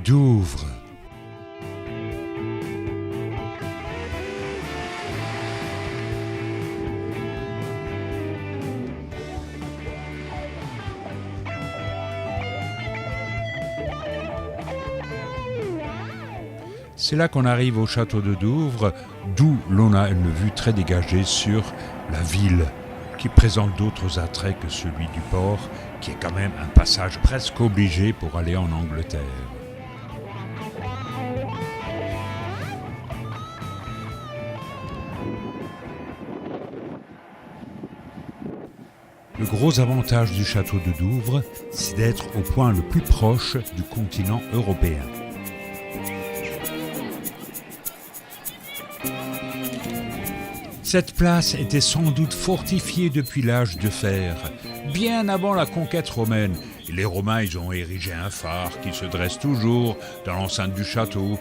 Douvres. C'est là qu'on arrive au château de Douvres, d'où l'on a une vue très dégagée sur la ville, qui présente d'autres attraits que celui du port, qui est quand même un passage presque obligé pour aller en Angleterre. Le gros avantage du château de Douvres, c'est d'être au point le plus proche du continent européen. Cette place était sans doute fortifiée depuis l'âge de fer, bien avant la conquête romaine. Et les Romains, ils ont érigé un phare qui se dresse toujours dans l'enceinte du château.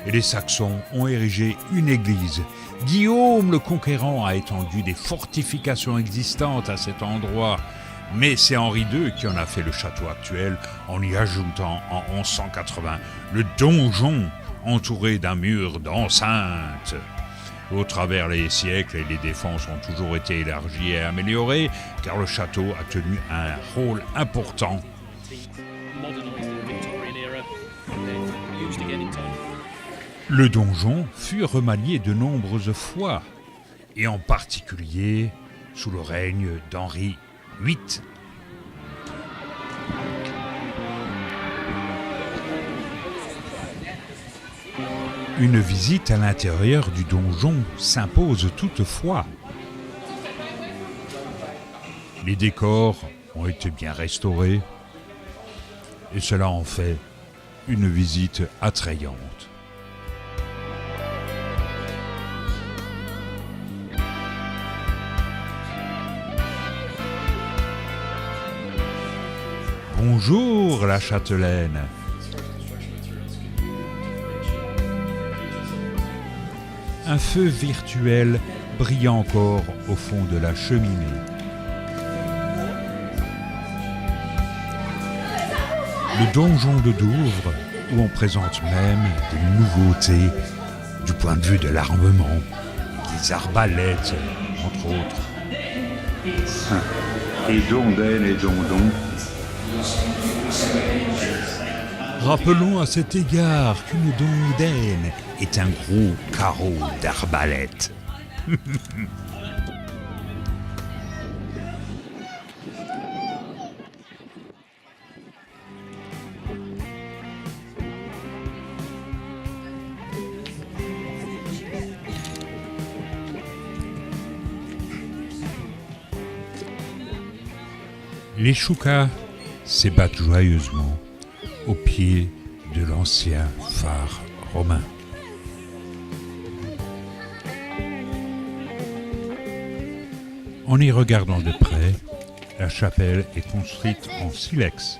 Et les Saxons ont érigé une église. Guillaume le Conquérant a étendu des fortifications existantes à cet endroit. Mais c'est Henri II qui en a fait le château actuel en y ajoutant en 1180 le donjon entouré d'un mur d'enceinte. Au travers les siècles, les défenses ont toujours été élargies et améliorées, car le château a tenu un rôle important. Le donjon fut remanié de nombreuses fois, et en particulier sous le règne d'Henri VIII. Une visite à l'intérieur du donjon s'impose toutefois. Les décors ont été bien restaurés et cela en fait une visite attrayante. Bonjour la châtelaine. Un feu virtuel brille encore au fond de la cheminée. Le donjon de Douvres, où on présente même des nouveautés du point de vue de l'armement, des arbalètes, entre autres. Et dondaine et dondon. Rappelons à cet égard qu'une dondaine est un gros carreau d'arbalète. Les choucas s'ébattent joyeusement au pied de l'ancien phare romain. En y regardant de près, la chapelle est construite en silex.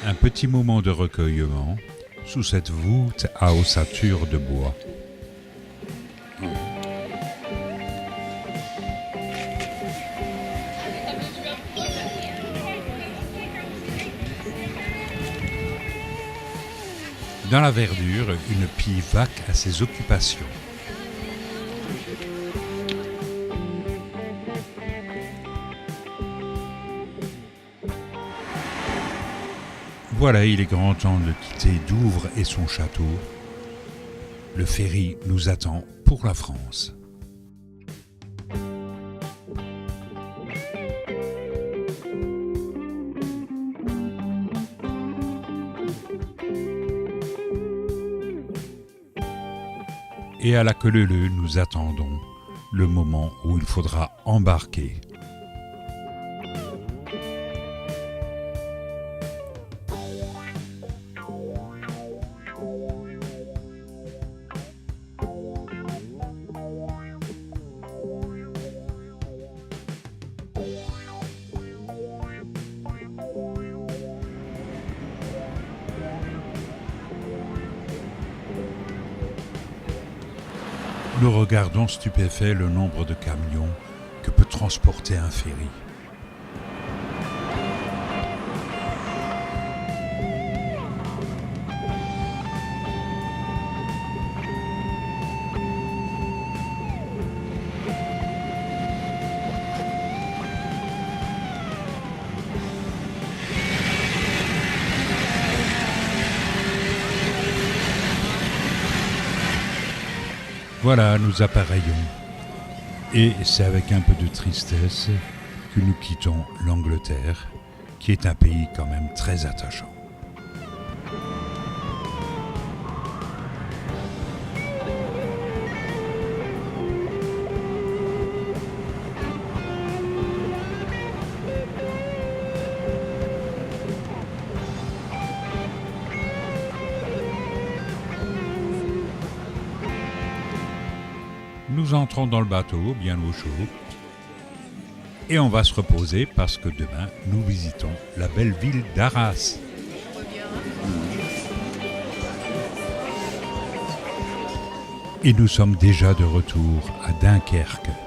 Un petit moment de recueillement sous cette voûte à ossature de bois. Dans la verdure, une pie vaque à ses occupations. Voilà, il est grand temps de quitter Douvres et son château. Le ferry nous attend pour la France. Et à la Queue-leu-leu, nous attendons le moment où il faudra embarquer. Nous regardons stupéfaits le nombre de camions que peut transporter un ferry. Voilà, nous appareillons. Et c'est avec un peu de tristesse que nous quittons l'Angleterre, qui est un pays quand même très attachant. Nous entrons dans le bateau, bien au chaud, et on va se reposer parce que demain, nous visitons la belle ville d'Arras. Et nous sommes déjà de retour à Dunkerque.